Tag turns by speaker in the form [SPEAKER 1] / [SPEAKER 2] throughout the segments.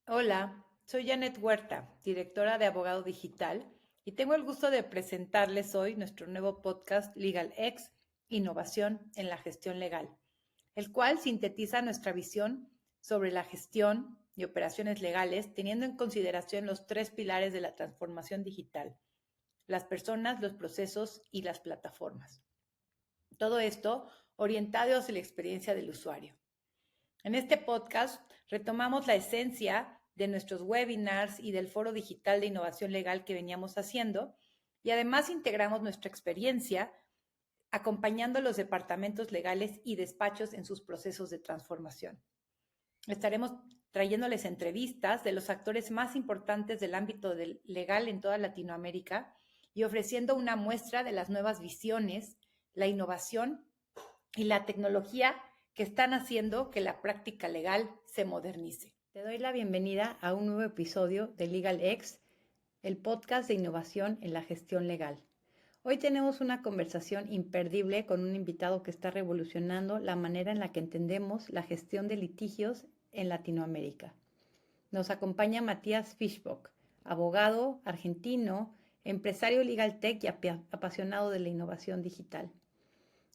[SPEAKER 1] Hola, soy Janet Huerta, directora de Abogado Digital, y tengo el gusto de presentarles hoy nuestro nuevo podcast LegalX, Innovación en la Gestión Legal, el cual sintetiza nuestra visión sobre la gestión y operaciones legales, teniendo en consideración los tres pilares de la transformación digital: las personas, los procesos y las plataformas. Todo esto orientado hacia la experiencia del usuario. En este podcast retomamos la esencia de nuestros webinars y del foro digital de innovación legal que veníamos haciendo, y además integramos nuestra experiencia acompañando a los departamentos legales y despachos en sus procesos de transformación. Estaremos trayéndoles entrevistas de los actores más importantes del ámbito legal en toda Latinoamérica y ofreciendo una muestra de las nuevas visiones, la innovación y la tecnología que están haciendo que la práctica legal se modernice. Te doy la bienvenida a un nuevo episodio de LegalX, el podcast de innovación en la gestión legal. Hoy tenemos una conversación imperdible con un invitado que está revolucionando la manera en la que entendemos la gestión de litigios en Latinoamérica. Nos acompaña Matías Fischbock, abogado argentino, empresario legal tech y apasionado de la innovación digital.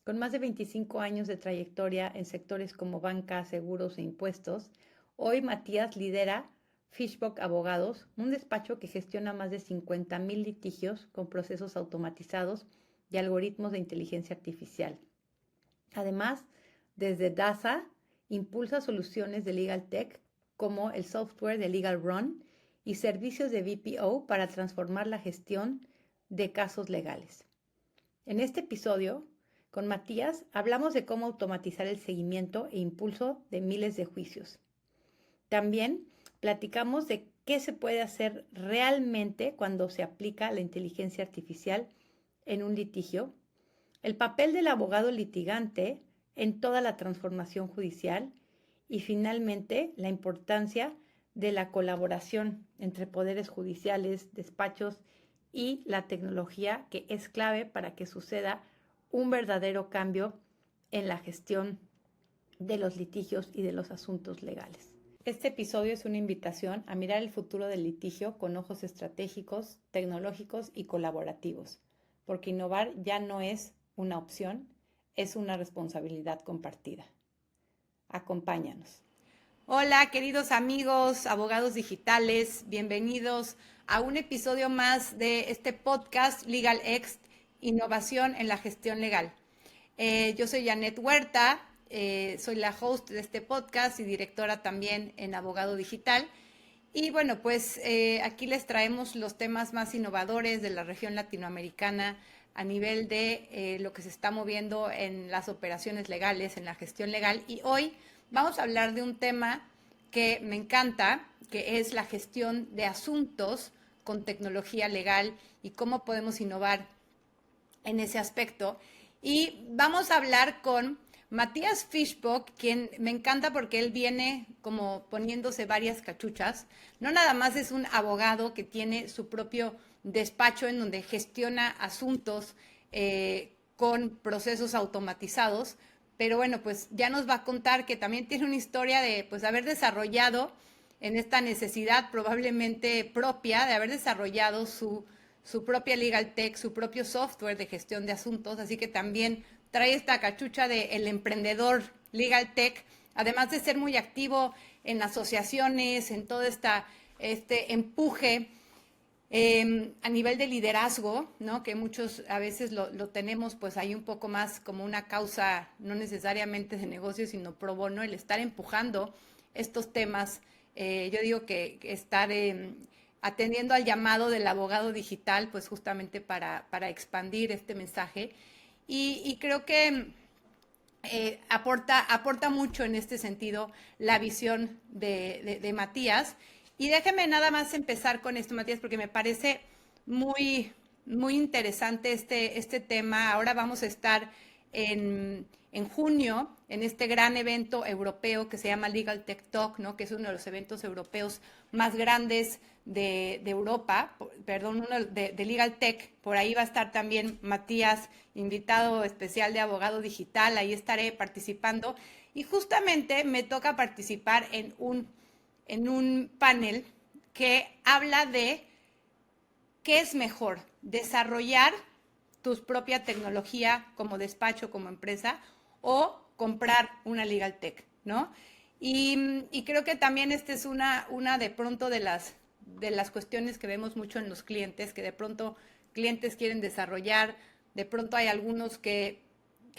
[SPEAKER 1] Con más de 25 años de trayectoria en sectores como banca, seguros e impuestos, hoy Matías lidera Fischbock Abogados, un despacho que gestiona más de 50,000 litigios con procesos automatizados y algoritmos de inteligencia artificial. Además, desde DASA, impulsa soluciones de Legal Tech como el software de Legal Run y servicios de BPO para transformar la gestión de casos legales. En este episodio, con Matías, hablamos de cómo automatizar el seguimiento e impulso de miles de juicios. También platicamos de qué se puede hacer realmente cuando se aplica la inteligencia artificial en un litigio, el papel del abogado litigante en toda la transformación judicial y finalmente la importancia de la colaboración entre poderes judiciales, despachos y la tecnología, que es clave para que suceda un verdadero cambio en la gestión de los litigios y de los asuntos legales. Este episodio es una invitación a mirar el futuro del litigio con ojos estratégicos, tecnológicos y colaborativos, porque innovar ya no es una opción, es una responsabilidad compartida. Acompáñanos. Hola, queridos amigos, abogados digitales, bienvenidos a un episodio más de este podcast LegalX, Innovación en la Gestión Legal. Yo soy Janet Huerta, soy la host de este podcast y directora también en Abogado Digital. Y bueno, pues aquí les traemos los temas más innovadores de la región latinoamericana a nivel de lo que se está moviendo en las operaciones legales, en la gestión legal. Y hoy vamos a hablar de un tema que me encanta, que es la gestión de asuntos con tecnología legal y cómo podemos innovar en ese aspecto. Y vamos a hablar con Matías Fischbock, quien me encanta porque él viene como poniéndose varias cachuchas. No nada más es un abogado que tiene su propio despacho en donde gestiona asuntos con procesos automatizados, pero bueno, pues ya nos va a contar que también tiene una historia de pues haber desarrollado en esta necesidad probablemente propia de haber desarrollado su propia Legal Tech, su propio software de gestión de asuntos, así que también trae esta cachucha de el emprendedor Legal Tech, además de ser muy activo en asociaciones, en todo este empuje a nivel de liderazgo, ¿no? Que muchos a veces lo tenemos pues ahí un poco más como una causa, no necesariamente de negocio, sino pro bono, el estar empujando estos temas. Yo digo que estar atendiendo al llamado del abogado digital, pues justamente para expandir este mensaje. Y creo que aporta mucho en este sentido la visión de Matías. Y déjeme nada más empezar con esto, Matías, porque me parece muy interesante este tema. Ahora vamos a estar en junio en este gran evento europeo que se llama Legal Tech Talk, ¿no? Que es uno de los eventos europeos más grandes de Europa, perdón, uno de Legal Tech. Por ahí va a estar también Matías, invitado especial de abogado digital, ahí estaré participando. Y justamente me toca participar en un en un panel que habla de qué es mejor, desarrollar tu propia tecnología como despacho, como empresa, o comprar una legal tech, ¿no? Y creo que también esta es una de pronto de las cuestiones que vemos mucho en los clientes, que de pronto clientes quieren desarrollar, de pronto hay algunos que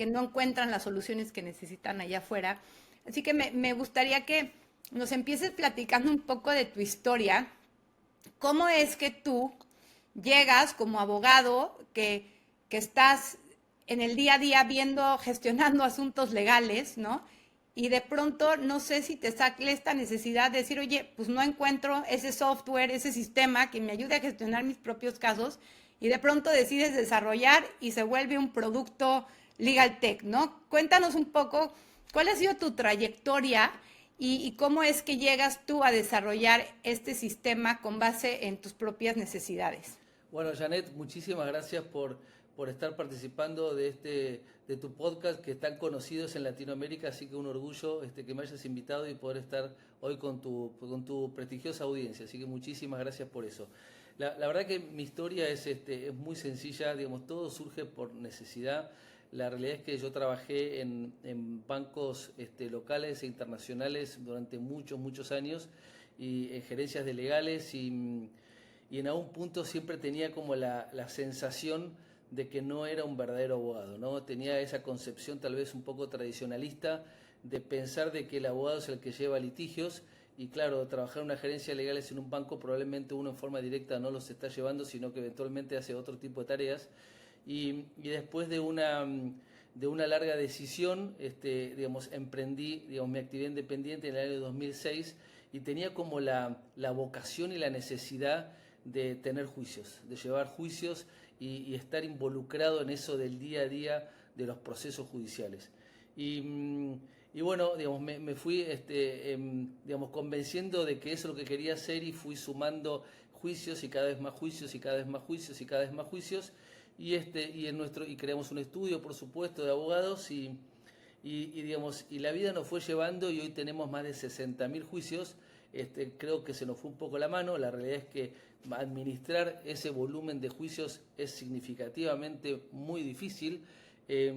[SPEAKER 1] no encuentran las soluciones que necesitan allá afuera. Así que me gustaría que nos empieces platicando un poco de tu historia. ¿Cómo es que tú llegas como abogado que estás en el día a día viendo, gestionando asuntos legales, ¿no? Y de pronto no sé si te sale esta necesidad de decir, oye, pues no encuentro ese software, ese sistema que me ayude a gestionar mis propios casos, y de pronto decides desarrollar y se vuelve un producto legal tech, ¿no? Cuéntanos un poco cuál ha sido tu trayectoria y cómo es que llegas tú a desarrollar este sistema con base en tus propias necesidades.
[SPEAKER 2] Bueno, Janet, muchísimas gracias por estar participando de tu podcast que están conocidos en Latinoamérica, así que un orgullo que me hayas invitado y poder estar hoy con tu prestigiosa audiencia, así que muchísimas gracias por eso. La verdad que mi historia es muy sencilla, digamos, todo surge por necesidad. La realidad es que yo trabajé en bancos locales e internacionales durante muchos años y en gerencias de legales y en algún punto siempre tenía como la sensación de que no era un verdadero abogado, ¿no? Tenía esa concepción tal vez un poco tradicionalista de pensar de que el abogado es el que lleva litigios y claro, trabajar en una gerencia de legales en un banco probablemente uno en forma directa no los está llevando, sino que eventualmente hace otro tipo de tareas y después de una larga decisión, digamos, emprendí, digamos, mi actividad independiente en el año 2006 y tenía como la vocación y la necesidad de tener juicios, de llevar juicios y estar involucrado en eso del día a día de los procesos judiciales. Y bueno, digamos, me fui digamos, convenciendo de que eso es lo que quería hacer y fui sumando juicios y cada vez más juicios y cada vez más juicios y cada vez más juicios y creamos un estudio, por supuesto, de abogados digamos, y la vida nos fue llevando y hoy tenemos más de 60.000 juicios. Creo que se nos fue un poco la mano. La realidad es que administrar ese volumen de juicios es significativamente muy difícil. Eh,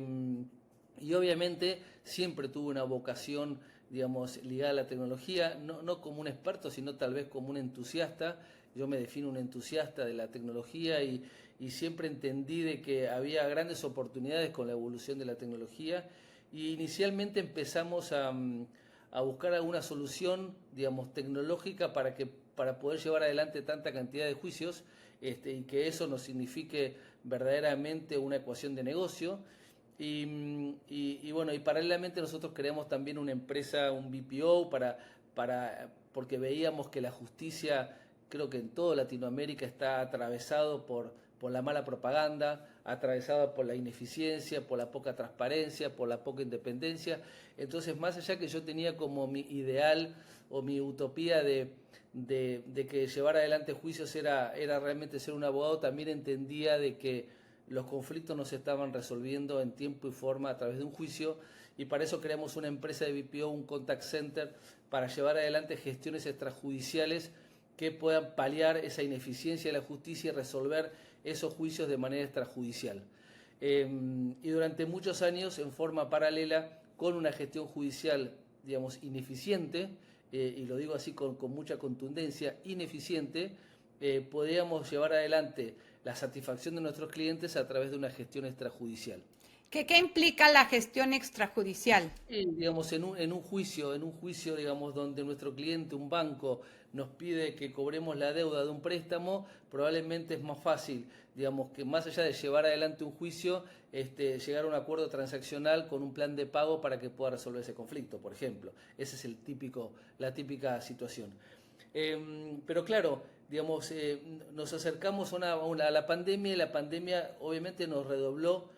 [SPEAKER 2] y obviamente siempre tuve una vocación, digamos, ligada a la tecnología, no como un experto, sino tal vez como un entusiasta. Yo me defino un entusiasta de la tecnología y siempre entendí de que había grandes oportunidades con la evolución de la tecnología y inicialmente empezamos a buscar alguna solución, digamos, tecnológica para poder llevar adelante tanta cantidad de juicios y que eso nos signifique verdaderamente una ecuación de negocio. Bueno, y paralelamente nosotros creamos también una empresa, un BPO, porque veíamos que la justicia, creo que en toda Latinoamérica está atravesado por la mala propaganda, atravesado por la ineficiencia, por la poca transparencia, por la poca independencia. Entonces, más allá que yo tenía como mi ideal o mi utopía de que llevar adelante juicios era realmente ser un abogado, también entendía de que los conflictos no se estaban resolviendo en tiempo y forma a través de un juicio y para eso creamos una empresa de BPO, un contact center, para llevar adelante gestiones extrajudiciales que puedan paliar esa ineficiencia de la justicia y resolver esos juicios de manera extrajudicial. Y durante muchos años, en forma paralela, con una gestión judicial, digamos, ineficiente, y lo digo así con mucha contundencia, ineficiente, podíamos llevar adelante la satisfacción de nuestros clientes a través de una gestión extrajudicial.
[SPEAKER 1] ¿Qué implica la gestión extrajudicial?
[SPEAKER 2] Y, digamos, en un juicio, digamos, donde nuestro cliente, un banco, nos pide que cobremos la deuda de un préstamo, probablemente es más fácil, digamos, que más allá de llevar adelante un juicio, llegar a un acuerdo transaccional con un plan de pago para que pueda resolver ese conflicto, por ejemplo. Esa es la típica situación. Pero claro, digamos, nos acercamos a la pandemia y la pandemia obviamente nos redobló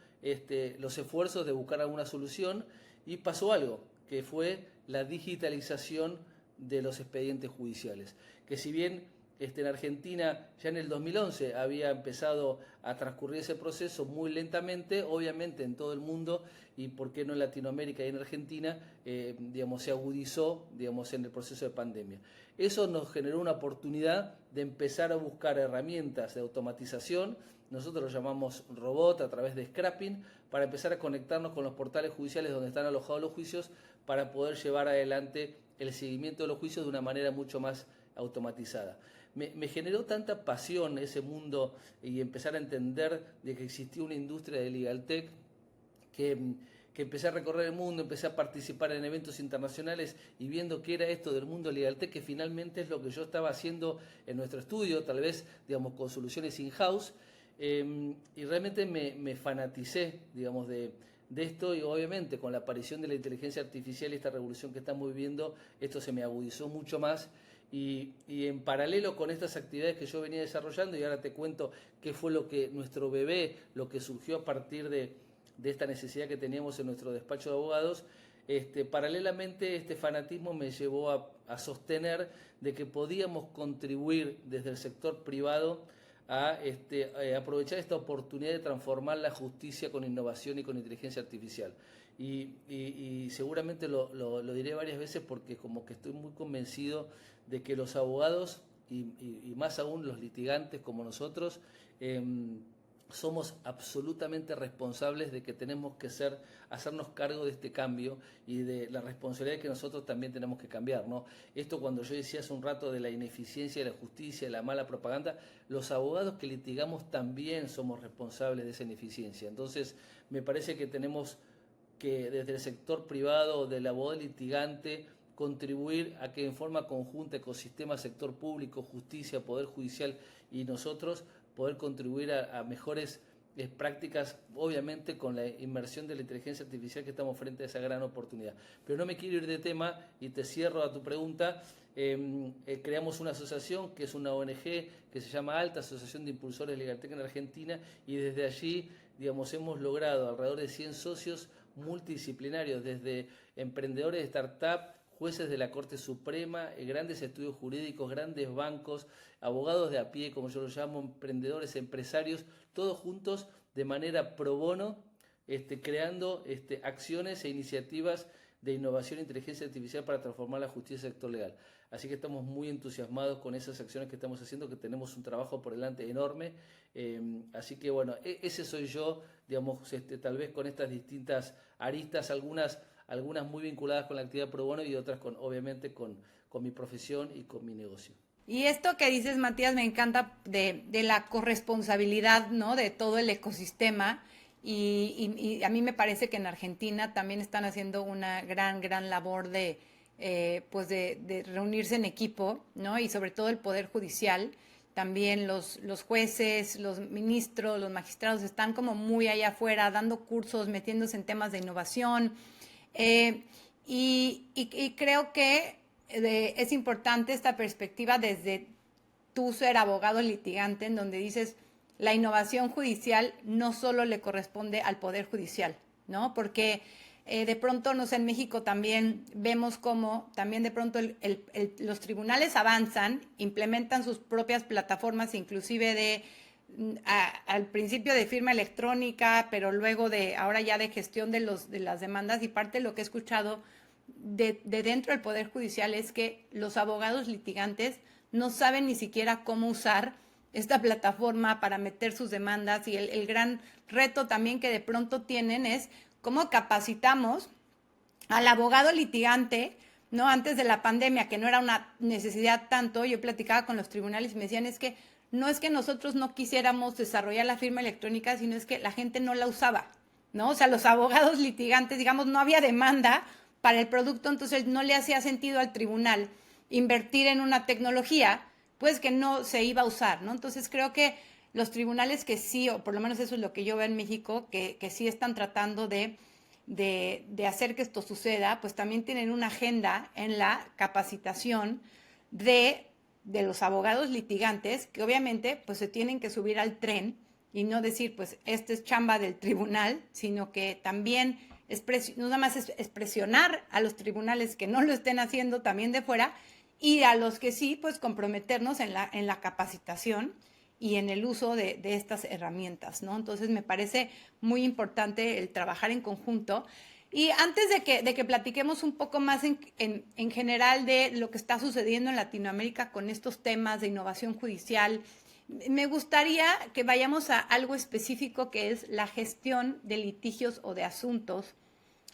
[SPEAKER 2] los esfuerzos de buscar alguna solución y pasó algo, que fue la digitalización de los expedientes judiciales. Que si bien en Argentina ya en el 2011 había empezado a transcurrir ese proceso muy lentamente, obviamente en todo el mundo y por qué no en Latinoamérica y en Argentina, se agudizó, en el proceso de pandemia. Eso nos generó una oportunidad de empezar a buscar herramientas de automatización, nosotros lo llamamos robot a través de scrapping, para empezar a conectarnos con los portales judiciales donde están alojados los juicios para poder llevar adelante el seguimiento de los juicios de una manera mucho más automatizada. Me generó tanta pasión ese mundo y empezar a entender de que existía una industria de Legal Tech que empecé a recorrer el mundo, empecé a participar en eventos internacionales y viendo qué era esto del mundo Legal Tech, que finalmente es lo que yo estaba haciendo en nuestro estudio, tal vez, con soluciones in-house, y realmente me fanaticé, de esto, y obviamente con la aparición de la inteligencia artificial y esta revolución que estamos viviendo, esto se me agudizó mucho más. Y en paralelo con estas actividades que yo venía desarrollando, y ahora te cuento qué fue lo que nuestro bebé, lo que surgió a partir de esta necesidad que teníamos en nuestro despacho de abogados, paralelamente este fanatismo me llevó a sostener de que podíamos contribuir desde el sector privado a aprovechar esta oportunidad de transformar la justicia con innovación y con inteligencia artificial. Y seguramente lo diré varias veces porque como que estoy muy convencido de que los abogados y más aún los litigantes como nosotros somos absolutamente responsables de que tenemos que hacernos cargo de este cambio y de la responsabilidad que nosotros también tenemos que cambiar, ¿no? Esto cuando yo decía hace un rato de la ineficiencia de la justicia, de la mala propaganda, los abogados que litigamos también somos responsables de esa ineficiencia. Entonces, me parece que tenemos que desde el sector privado, del abogado litigante, contribuir a que en forma conjunta, ecosistema, sector público, justicia, poder judicial y nosotros, poder contribuir a mejores prácticas, obviamente con la inmersión de la inteligencia artificial que estamos frente a esa gran oportunidad. Pero no me quiero ir de tema y te cierro a tu pregunta. Creamos una asociación que es una ONG que se llama ALTA, Asociación de Impulsores de Legal Tech en Argentina, y desde allí hemos logrado alrededor de 100 socios multidisciplinarios, desde emprendedores de startup, jueces de la Corte Suprema, grandes estudios jurídicos, grandes bancos, abogados de a pie, como yo lo llamo, emprendedores, empresarios, todos juntos de manera pro bono, creando acciones e iniciativas de innovación e inteligencia artificial para transformar la justicia sector legal. Así que estamos muy entusiasmados con esas acciones que estamos haciendo, que tenemos un trabajo por delante enorme. Así que bueno, ese soy yo, tal vez con estas distintas aristas, algunas muy vinculadas con la actividad pro bono y otras obviamente con mi profesión y con mi negocio.
[SPEAKER 1] Y esto que dices, Matías, me encanta de la corresponsabilidad, ¿no?, de todo el ecosistema. Y a mí me parece que en Argentina también están haciendo una gran labor de reunirse en equipo, ¿no? Y sobre todo el Poder Judicial. También los jueces, los ministros, los magistrados están como muy allá afuera dando cursos, metiéndose en temas de innovación. Y creo que es importante esta perspectiva desde tú ser abogado litigante, en donde dices, la innovación judicial no solo le corresponde al Poder Judicial, ¿no? Porque de pronto, no sé, en México también vemos cómo también de pronto los tribunales avanzan, implementan sus propias plataformas, inclusive al principio de firma electrónica, pero luego ahora ya de gestión de las demandas, y parte de lo que he escuchado de dentro del Poder Judicial es que los abogados litigantes no saben ni siquiera cómo usar esta plataforma para meter sus demandas, y el gran reto también que de pronto tienen es cómo capacitamos al abogado litigante, ¿no? Antes de la pandemia, que no era una necesidad tanto, yo platicaba con los tribunales y me decían, es que no es que nosotros no quisiéramos desarrollar la firma electrónica, sino es que la gente no la usaba, ¿no? O sea, los abogados litigantes, digamos, no había demanda para el producto, entonces no le hacía sentido al tribunal invertir en una tecnología, pues que no se iba a usar, ¿no? Entonces creo que los tribunales que sí, o por lo menos eso es lo que yo veo en México, que sí están tratando de hacer que esto suceda, pues también tienen una agenda en la capacitación de los abogados litigantes, que obviamente pues se tienen que subir al tren y no decir, pues este es chamba del tribunal, sino que también no nada más es presionar a los tribunales que no lo estén haciendo también de fuera, y a los que sí, pues comprometernos en la capacitación y en el uso de estas herramientas, ¿no? Entonces me parece muy importante el trabajar en conjunto. Y antes de que platiquemos un poco más en general de lo que está sucediendo en Latinoamérica con estos temas de innovación judicial, me gustaría que vayamos a algo específico que es la gestión de litigios o de asuntos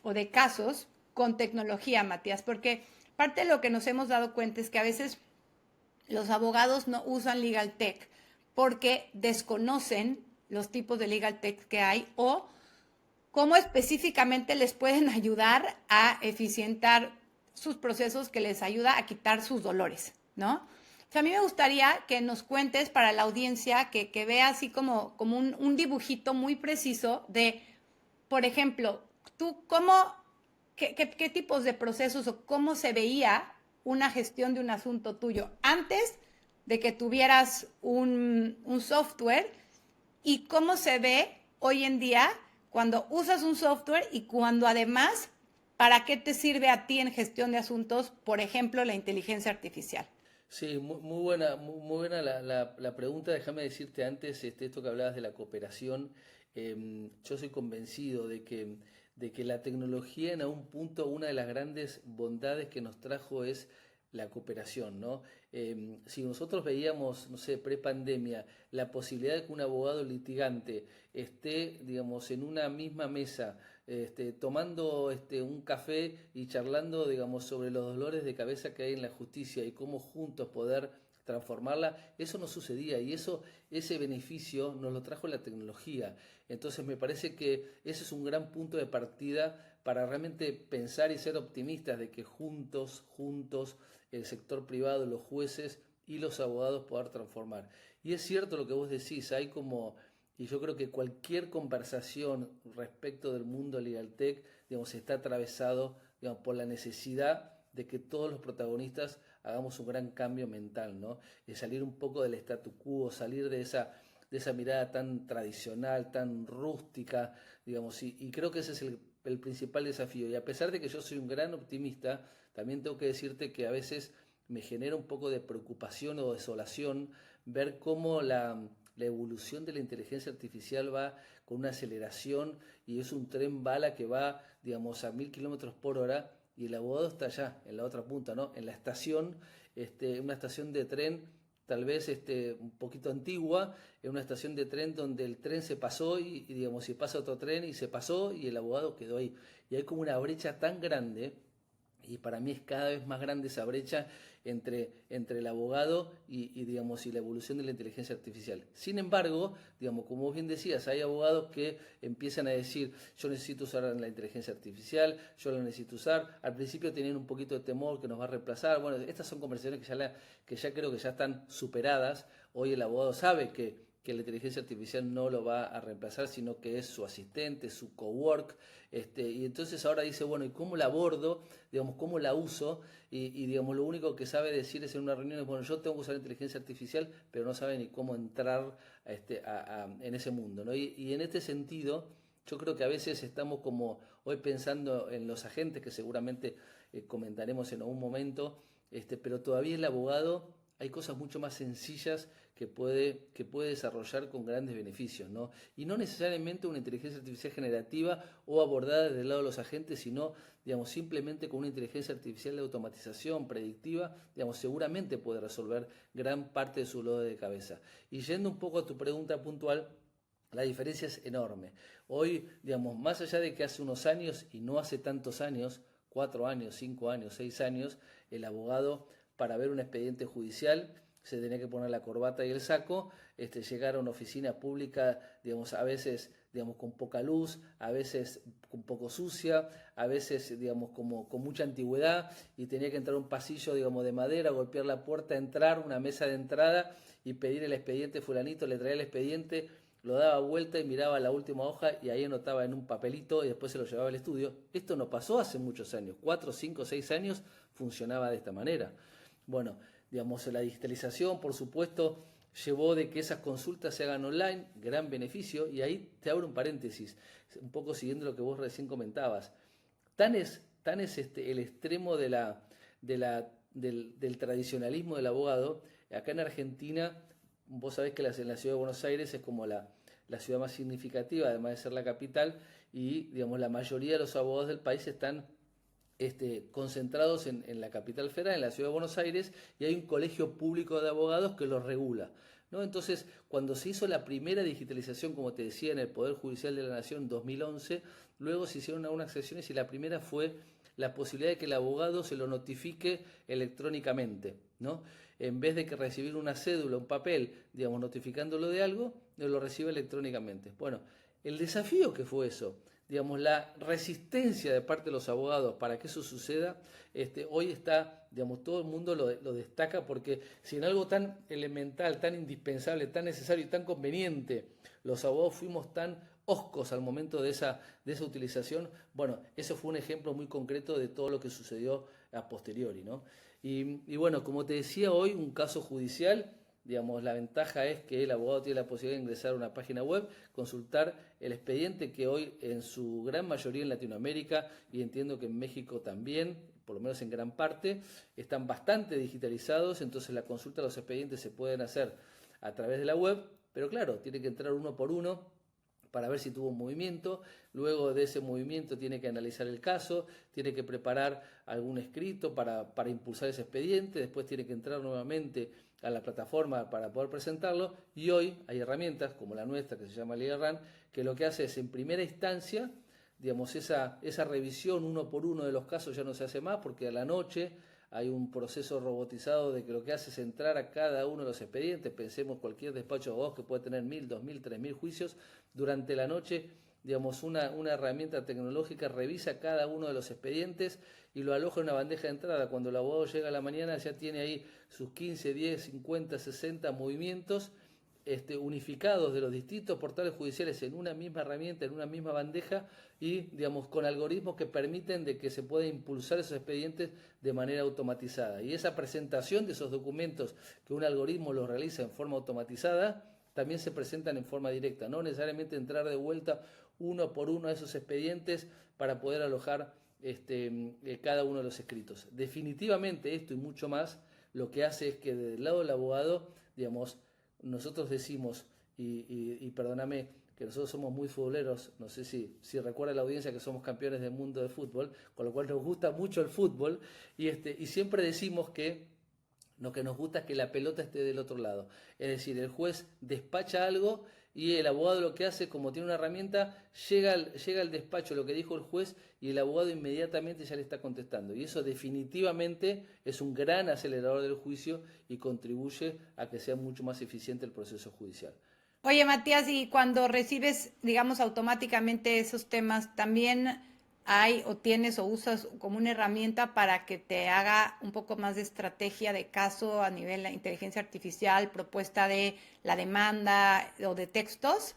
[SPEAKER 1] o de casos con tecnología, Matías, porque parte de lo que nos hemos dado cuenta es que a veces los abogados no usan Legal Tech porque desconocen los tipos de Legal Tech que hay o cómo específicamente les pueden ayudar a eficientar sus procesos, que les ayuda a quitar sus dolores, ¿no? O sea, a mí me gustaría que nos cuentes para la audiencia, que vea así como un dibujito muy preciso de, por ejemplo, tú qué tipos de procesos o cómo se veía una gestión de un asunto tuyo antes de que tuvieras un software y cómo se ve hoy en día cuando usas un software y cuando además, ¿para qué te sirve a ti en gestión de asuntos, por ejemplo, la inteligencia artificial?
[SPEAKER 2] Sí, muy buena la pregunta. Déjame decirte antes esto que hablabas de la cooperación. Yo soy convencido de que la tecnología en algún punto, una de las grandes bondades que nos trajo es la cooperación, ¿no? Si nosotros veíamos, no sé, pre-pandemia, la posibilidad de que un abogado litigante esté, digamos, en una misma mesa, tomando un café y charlando, digamos, sobre los dolores de cabeza que hay en la justicia y cómo juntos poder transformarla, eso no sucedía y ese beneficio nos lo trajo la tecnología. Entonces me parece que ese es un gran punto de partida para realmente pensar y ser optimistas de que juntos, el sector privado, los jueces y los abogados poder transformar. Y es cierto lo que vos decís, hay como, y yo creo que cualquier conversación respecto del mundo legal tech, digamos, está atravesado, digamos, por la necesidad de que todos los protagonistas hagamos un gran cambio mental, ¿no? De salir un poco del statu quo, salir de esa mirada tan tradicional, tan rústica, digamos, y creo que ese es el principal desafío. Y a pesar de que yo soy un gran optimista, también tengo que decirte que a veces me genera un poco de preocupación o desolación ver cómo la evolución de la inteligencia artificial va con una aceleración y es un tren bala que va, digamos, a 1000 km/h y el abogado está allá, en la otra punta, ¿no? En la estación, una estación de tren tal vez un poquito antigua, en una estación de tren donde el tren se pasó y digamos, si pasa otro tren y se pasó y el abogado quedó ahí. Y hay como una brecha tan grande y para mí es cada vez más grande esa brecha entre el abogado digamos, y la evolución de la inteligencia artificial. Sin embargo, digamos, como vos bien decías, hay abogados que empiezan a decir, yo necesito usar la inteligencia artificial, yo la necesito usar. Al principio tenían un poquito de temor que nos va a reemplazar. Bueno, estas son conversaciones que ya creo que ya están superadas. Hoy el abogado sabe que la inteligencia artificial no lo va a reemplazar, sino que es su asistente, su cowork, y entonces ahora dice, bueno, ¿y cómo la abordo? Digamos, ¿cómo la uso? Digamos, lo único que sabe decir es en una reunión, es, bueno, yo tengo que usar inteligencia artificial, pero no sabe ni cómo entrar en ese mundo, ¿no? Y en este sentido, yo creo que a veces estamos como hoy pensando en los agentes, que seguramente comentaremos en algún momento, pero todavía el abogado hay cosas mucho más sencillas que puede desarrollar con grandes beneficios, ¿no? Y no necesariamente una inteligencia artificial generativa o abordada desde el lado de los agentes, sino, digamos, simplemente con una inteligencia artificial de automatización predictiva, digamos, seguramente puede resolver gran parte de su dolor de cabeza. Y yendo un poco a tu pregunta puntual, la diferencia es enorme. Hoy, digamos, más allá de que hace unos años y no hace tantos años, 4 años, 5 años, 6 años, el abogado para ver un expediente judicial se tenía que poner la corbata y el saco, llegar a una oficina pública, digamos, a veces, digamos, con poca luz, a veces un poco sucia, a veces, digamos, como con mucha antigüedad, y tenía que entrar a un pasillo, digamos, de madera, golpear la puerta, entrar, una mesa de entrada y pedir el expediente, fulanito le traía el expediente, lo daba vuelta y miraba la última hoja y ahí anotaba en un papelito y después se lo llevaba al estudio. Esto no pasó hace muchos años, 4, 5, 6 años funcionaba de esta manera. Bueno, digamos, la digitalización, por supuesto, llevó de que esas consultas se hagan online, gran beneficio, y ahí te abro un paréntesis, un poco siguiendo lo que vos recién comentabas. Tan es el extremo de del tradicionalismo del abogado. Acá en Argentina, vos sabés que en la ciudad de Buenos Aires es como la ciudad más significativa, además de ser la capital, y digamos la mayoría de los abogados del país están concentrados en la capital federal, en la ciudad de Buenos Aires, y hay un colegio público de abogados que los regula, ¿no? Entonces, cuando se hizo la primera digitalización, como te decía, en el Poder Judicial de la Nación en 2011, luego se hicieron algunas acciones y la primera fue la posibilidad de que el abogado se lo notifique electrónicamente, ¿no? En vez de que recibir una cédula, un papel, digamos, notificándolo de algo, lo recibe electrónicamente. Bueno, el desafío que fue eso, digamos, la resistencia de parte de los abogados para que eso suceda, hoy está, digamos, todo el mundo lo destaca, porque si en algo tan elemental, tan indispensable, tan necesario y tan conveniente, los abogados fuimos tan hoscos al momento de esa utilización, bueno, eso fue un ejemplo muy concreto de todo lo que sucedió a posteriori, ¿no? Y bueno, como te decía hoy, un caso judicial, digamos, la ventaja es que el abogado tiene la posibilidad de ingresar a una página web, consultar el expediente, que hoy en su gran mayoría en Latinoamérica, y entiendo que en México también, por lo menos en gran parte, están bastante digitalizados, entonces la consulta de los expedientes se pueden hacer a través de la web, pero claro, tiene que entrar uno por uno para ver si tuvo un movimiento. Luego de ese movimiento tiene que analizar el caso, tiene que preparar algún escrito para impulsar ese expediente, después tiene que entrar nuevamente a la plataforma para poder presentarlo, y hoy hay herramientas como la nuestra, que se llama LegalRun, que lo que hace es, en primera instancia, digamos, esa revisión uno por uno de los casos ya no se hace más, porque a la noche hay un proceso robotizado de que lo que hace es entrar a cada uno de los expedientes. Pensemos cualquier despacho de abogados que puede tener 1.000, 2.000, 3.000 juicios. Durante la noche, digamos, una herramienta tecnológica revisa cada uno de los expedientes y lo aloja en una bandeja de entrada. Cuando el abogado llega a la mañana ya tiene ahí sus 15, 10, 50, 60 movimientos unificados de los distintos portales judiciales en una misma herramienta, en una misma bandeja, y digamos con algoritmos que permiten de que se pueda impulsar esos expedientes de manera automatizada. Y esa presentación de esos documentos que un algoritmo los realiza en forma automatizada, también se presentan en forma directa, no necesariamente entrar de vuelta uno por uno a esos expedientes para poder alojar cada uno de los escritos. Definitivamente esto y mucho más lo que hace es que del lado del abogado, digamos, nosotros decimos, y perdóname, que nosotros somos muy futboleros, no sé si recuerda la audiencia que somos campeones del mundo de fútbol, con lo cual nos gusta mucho el fútbol, y siempre decimos que lo que nos gusta es que la pelota esté del otro lado. Es decir, el juez despacha algo y el abogado lo que hace, como tiene una herramienta, llega al despacho lo que dijo el juez y el abogado inmediatamente ya le está contestando. Y eso definitivamente es un gran acelerador del juicio y contribuye a que sea mucho más eficiente el proceso judicial.
[SPEAKER 1] Oye, Matías, y cuando recibes, digamos, automáticamente esos temas, ¿también hay o tienes o usas como una herramienta para que te haga un poco más de estrategia de caso a nivel de inteligencia artificial, propuesta de la demanda o de textos?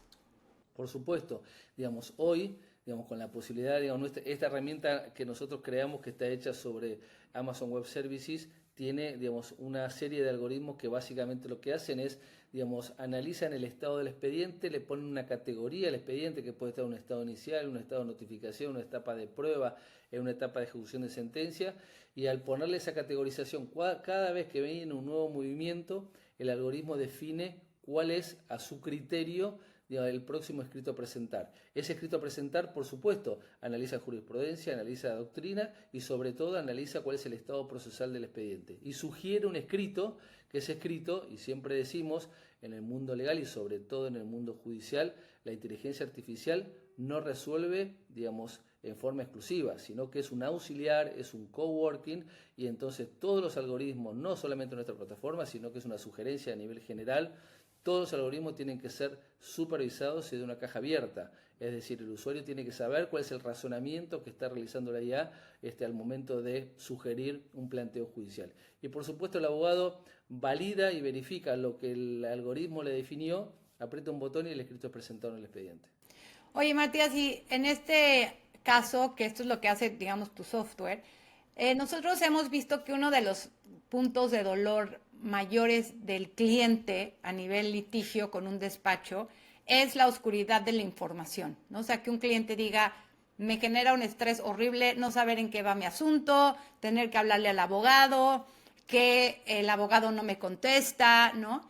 [SPEAKER 2] Por supuesto, digamos, hoy, digamos, con la posibilidad, digamos, esta herramienta que nosotros creamos, que está hecha sobre Amazon Web Services, tiene, digamos, una serie de algoritmos que básicamente lo que hacen es, digamos, analizan el estado del expediente, le ponen una categoría al expediente que puede estar en un estado inicial, un estado de notificación, una etapa de prueba, en una etapa de ejecución de sentencia, y al ponerle esa categorización, cada vez que viene un nuevo movimiento, el algoritmo define cuál es, a su criterio, el próximo escrito a presentar. Ese escrito a presentar, por supuesto, analiza jurisprudencia, analiza doctrina y sobre todo analiza cuál es el estado procesal del expediente. Y sugiere un escrito, que ese escrito, y siempre decimos, en el mundo legal y sobre todo en el mundo judicial, la inteligencia artificial no resuelve, digamos, en forma exclusiva, sino que es un auxiliar, es un coworking, y entonces todos los algoritmos, no solamente en nuestra plataforma, sino que es una sugerencia a nivel general. Todos los algoritmos tienen que ser supervisados y de una caja abierta. Es decir, el usuario tiene que saber cuál es el razonamiento que está realizando la IA al momento de sugerir un planteo judicial. Y por supuesto el abogado valida y verifica lo que el algoritmo le definió, aprieta un botón y el escrito es presentado en el expediente.
[SPEAKER 1] Oye, Matías, y en este caso, que esto es lo que hace, digamos, tu software, nosotros hemos visto que uno de los puntos de dolor mayores del cliente a nivel litigio con un despacho es la oscuridad de la información, ¿no? O sea, que un cliente diga, me genera un estrés horrible no saber en qué va mi asunto, tener que hablarle al abogado, que el abogado no me contesta, ¿no?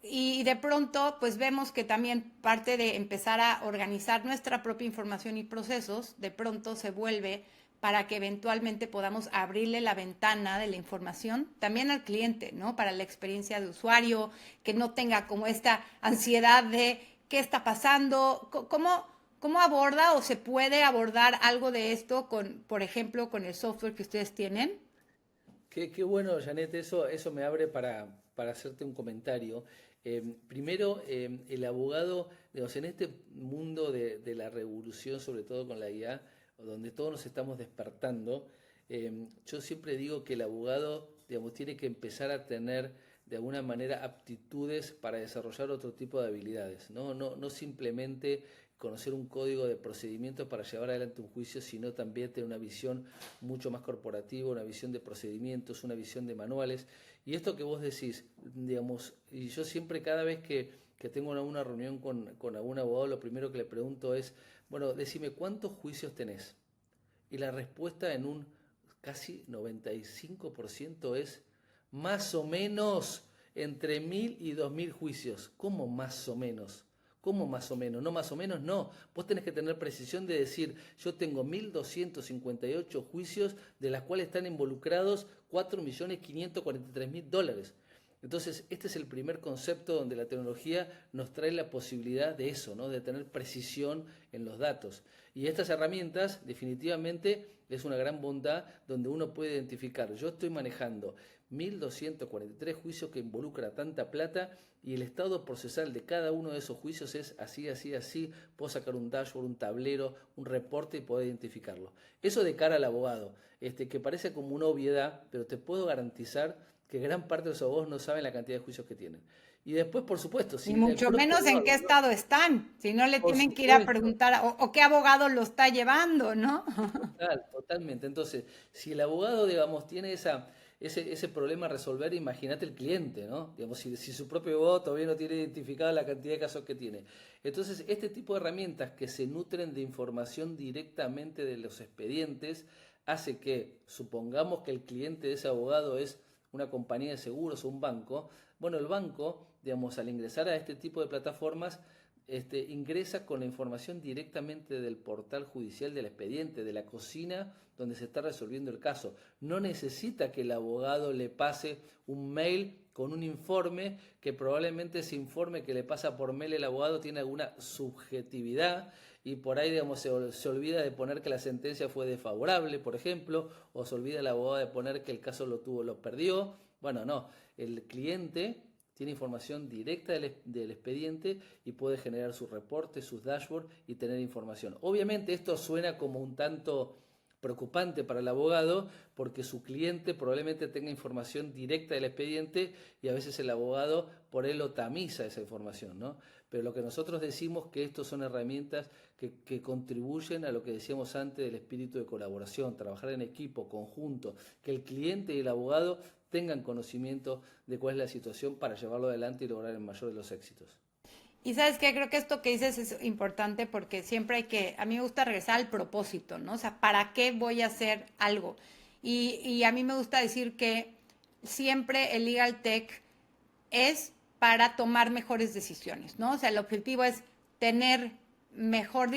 [SPEAKER 1] Y de pronto, pues vemos que también parte de empezar a organizar nuestra propia información y procesos, de pronto se vuelve para que eventualmente podamos abrirle la ventana de la información también al cliente, ¿no? Para la experiencia de usuario, que no tenga como esta ansiedad de qué está pasando, cómo aborda o se puede abordar algo de esto con, por ejemplo, con el software que ustedes tienen.
[SPEAKER 2] Qué bueno, Janet, eso me abre para hacerte un comentario. Primero, el abogado, digamos, en este mundo de la revolución, sobre todo con la IA, donde todos nos estamos despertando, yo siempre digo que el abogado, digamos, tiene que empezar a tener de alguna manera aptitudes para desarrollar otro tipo de habilidades, ¿no? No simplemente conocer un código de procedimientos para llevar adelante un juicio, sino también tener una visión mucho más corporativa, una visión de procedimientos, una visión de manuales. Y esto que vos decís, digamos, y yo siempre cada vez que tengo una reunión con algún abogado, lo primero que le pregunto es, bueno, decime, ¿cuántos juicios tenés? Y la respuesta en un casi 95% es más o menos entre 1000 y 2000 juicios. ¿Cómo más o menos? ¿Cómo más o menos? No más o menos, no. Vos tenés que tener precisión de decir, yo tengo 1258 juicios, de las cuales están involucrados 4.543.000 dólares. Entonces, este es el primer concepto donde la tecnología nos trae la posibilidad de eso, ¿no? De tener precisión en los datos. Y estas herramientas, definitivamente, es una gran bondad donde uno puede identificar, yo estoy manejando 1.243 juicios que involucra tanta plata y el estado procesal de cada uno de esos juicios es así, así, así. Puedo sacar un dashboard, un tablero, un reporte y poder identificarlo. Eso de cara al abogado, que parece como una obviedad, pero te puedo garantizar que gran parte de los abogados no saben la cantidad de juicios que tienen. Y después, por supuesto,
[SPEAKER 1] Y
[SPEAKER 2] si el
[SPEAKER 1] mucho
[SPEAKER 2] propio
[SPEAKER 1] menos en qué
[SPEAKER 2] abogado, ¿no?
[SPEAKER 1] estado están, si no le
[SPEAKER 2] Por
[SPEAKER 1] tienen que ir a
[SPEAKER 2] supuesto.
[SPEAKER 1] preguntar o qué abogado lo está llevando, ¿no?
[SPEAKER 2] Totalmente. Entonces, si el abogado, digamos, tiene ese problema a resolver, imagínate el cliente, ¿no? Digamos, si su propio abogado todavía no tiene identificada la cantidad de casos que tiene. Entonces, este tipo de herramientas que se nutren de información directamente de los expedientes hace que, supongamos que el cliente de ese abogado es una compañía de seguros o un banco, bueno, el banco, digamos, al ingresar a este tipo de plataformas, ingresa con la información directamente del portal judicial del expediente, de la cocina donde se está resolviendo el caso. No necesita que el abogado le pase un mail con un informe, que probablemente ese informe que le pasa por mail el abogado tiene alguna subjetividad y por ahí, digamos, se olvida de poner que la sentencia fue desfavorable, por ejemplo, o se olvida el abogado de poner que el caso lo perdió. Bueno, no, el cliente tiene información directa del expediente y puede generar sus reportes, sus dashboards y tener información. Obviamente esto suena como un tanto preocupante para el abogado porque su cliente probablemente tenga información directa del expediente y a veces el abogado por él lo tamiza esa información, ¿no? Pero lo que nosotros decimos que estos son herramientas que contribuyen a lo que decíamos antes del espíritu de colaboración, trabajar en equipo, conjunto, que el cliente y el abogado tengan conocimiento de cuál es la situación para llevarlo adelante y lograr el mayor de los éxitos.
[SPEAKER 1] Y sabes qué, creo que esto que dices es importante porque siempre a mí me gusta regresar al propósito, ¿no? O sea, ¿para qué voy a hacer algo? Y a mí me gusta decir que siempre el Legal Tech es para tomar mejores decisiones, ¿no? O sea, el objetivo es tener mejor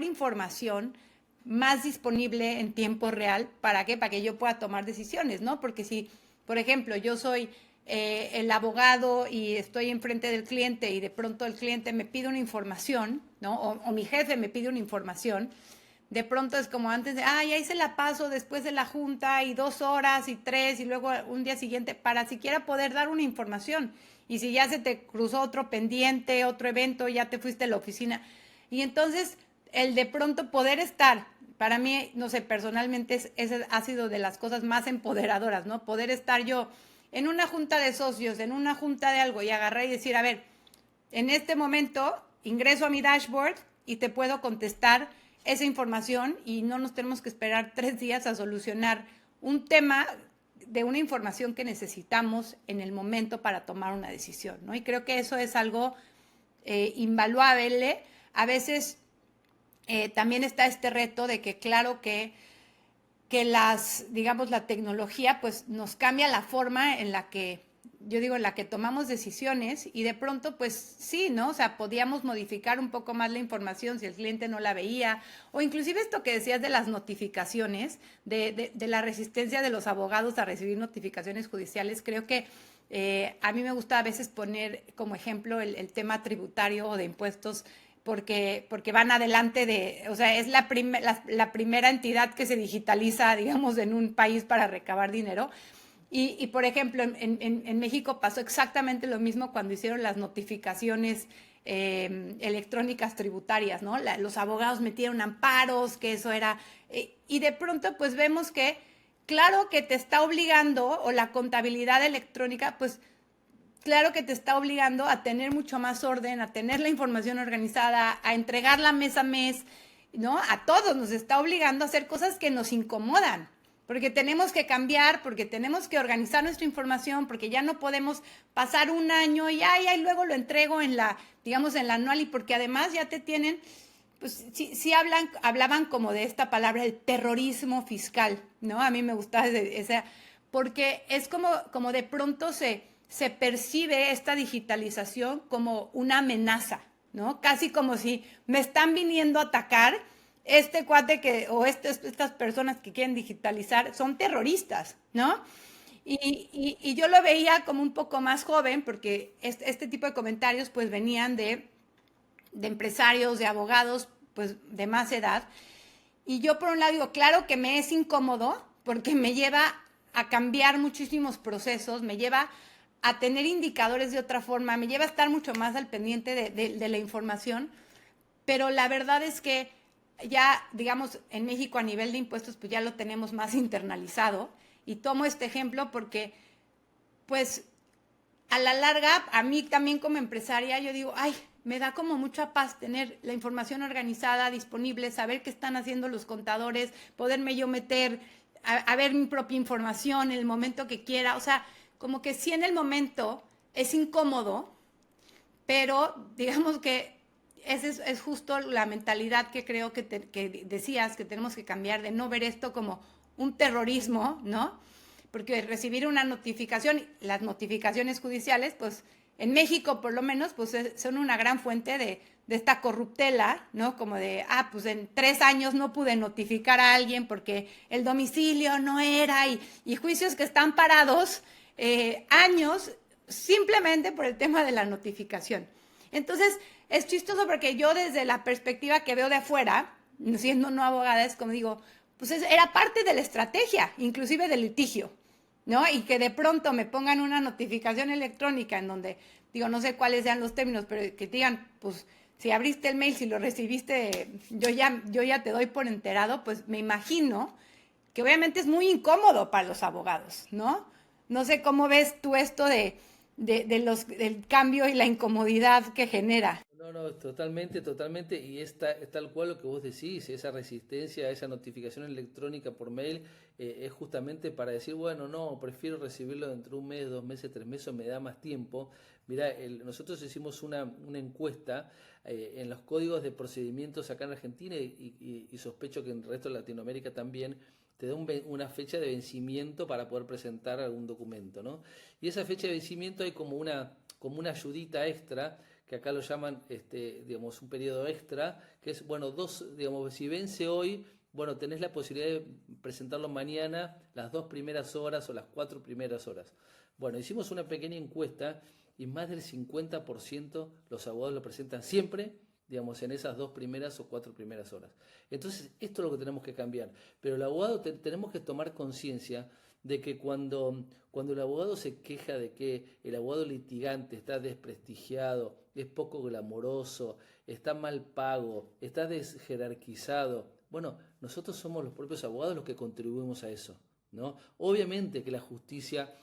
[SPEAKER 1] información, más disponible en tiempo real. ¿Para qué? Para que yo pueda tomar decisiones, ¿no? Porque si, por ejemplo, yo soy el abogado y estoy enfrente del cliente y de pronto el cliente me pide una información, ¿no? O mi jefe me pide una información, de pronto es como antes de, ahí se la paso después de la junta y 2 horas y 3 y luego un día siguiente para siquiera poder dar una información. Y si ya se te cruzó otro pendiente, otro evento, ya te fuiste a la oficina. Y entonces el de pronto poder estar, para mí, no sé, personalmente esa ha sido de las cosas más empoderadoras, ¿no? Poder estar yo en una junta de socios, en una junta de algo y agarrar y decir, a ver, en este momento ingreso a mi dashboard y te puedo contestar esa información y no nos tenemos que esperar 3 días a solucionar un tema de una información que necesitamos en el momento para tomar una decisión, ¿no? Y creo que eso es algo invaluable. A veces también está este reto de que claro que que digamos, la tecnología pues nos cambia la forma en la que, yo digo, en la que tomamos decisiones y de pronto pues sí, ¿no? O sea, podíamos modificar un poco más la información si el cliente no la veía, o inclusive esto que decías de las notificaciones, de la resistencia de los abogados a recibir notificaciones judiciales. Creo que a mí me gusta a veces poner como ejemplo el tema tributario o de impuestos, porque van adelante o sea, es la primera entidad que se digitaliza, digamos, en un país para recabar dinero. Y por ejemplo, en México pasó exactamente lo mismo cuando hicieron las notificaciones electrónicas tributarias, ¿no? Los abogados metieron amparos, que eso era... y de pronto, pues vemos que, claro que te está obligando, o la contabilidad electrónica, pues claro que te está obligando a tener mucho más orden, a tener la información organizada, a entregarla mes a mes, ¿no? A todos nos está obligando a hacer cosas que nos incomodan, porque tenemos que cambiar, porque tenemos que organizar nuestra información, porque ya no podemos pasar un año y ay, luego lo entrego digamos, en la anual, y porque además ya te tienen, pues sí hablaban como de esta palabra, el terrorismo fiscal, ¿no? A mí me gustaba esa, porque es como de pronto se percibe esta digitalización como una amenaza, ¿no? Casi como si me están viniendo a atacar este cuate o estas personas que quieren digitalizar son terroristas, ¿no? Y yo lo veía como un poco más joven, porque este tipo de comentarios pues venían de empresarios, de abogados, pues de más edad. Y yo por un lado digo, claro que me es incómodo, porque me lleva a cambiar muchísimos procesos, me lleva a tener indicadores de otra forma, me lleva a estar mucho más al pendiente de la información, pero la verdad es que ya, digamos, en México a nivel de impuestos, pues ya lo tenemos más internalizado. Y tomo este ejemplo porque, pues, a la larga, a mí también como empresaria, yo digo, ay, me da como mucha paz tener la información organizada, disponible, saber qué están haciendo los contadores, poderme yo meter a ver mi propia información en el momento que quiera. O sea, como que sí, en el momento es incómodo, pero digamos que esa es justo la mentalidad que creo que decías que tenemos que cambiar, de no ver esto como un terrorismo, ¿no? Porque recibir una notificación, las notificaciones judiciales, pues en México por lo menos, pues son una gran fuente de esta corruptela, ¿no? Como de, pues en 3 años no pude notificar a alguien porque el domicilio no era, y juicios que están parados años simplemente por el tema de la notificación. Entonces, es chistoso porque yo desde la perspectiva que veo de afuera, siendo no abogada, es como digo, pues era parte de la estrategia, inclusive del litigio, ¿no? Y que de pronto me pongan una notificación electrónica en donde, digo, no sé cuáles sean los términos, pero que digan, pues, si abriste el mail, si lo recibiste, yo ya te doy por enterado, pues me imagino que obviamente es muy incómodo para los abogados, ¿no? No sé cómo ves tú esto del cambio y la incomodidad que genera.
[SPEAKER 2] No, totalmente, totalmente, y es tal cual lo que vos decís, esa resistencia a esa notificación electrónica por mail es justamente para decir, bueno, no, prefiero recibirlo dentro de un mes, 2 meses, 3 meses, me da más tiempo. Mirá, nosotros hicimos una encuesta en los códigos de procedimientos acá en Argentina, y sospecho que en el resto de Latinoamérica también, te da una fecha de vencimiento para poder presentar algún documento, ¿no? Y esa fecha de vencimiento hay como una ayudita extra, que acá lo llaman, digamos, un periodo extra, que es, bueno, digamos, si vence hoy, bueno, tenés la posibilidad de presentarlo mañana, las 2 primeras horas o las 4 primeras horas. Bueno, hicimos una pequeña encuesta y más del 50% los abogados lo presentan siempre, digamos, en esas 2 primeras o 4 primeras horas. Entonces, esto es lo que tenemos que cambiar. Pero el abogado tenemos que tomar conciencia de que cuando el abogado se queja de que el abogado litigante está desprestigiado, es poco glamoroso, está mal pago, está desjerarquizado, bueno, nosotros somos los propios abogados los que contribuimos a eso, ¿no? Obviamente que la justicia,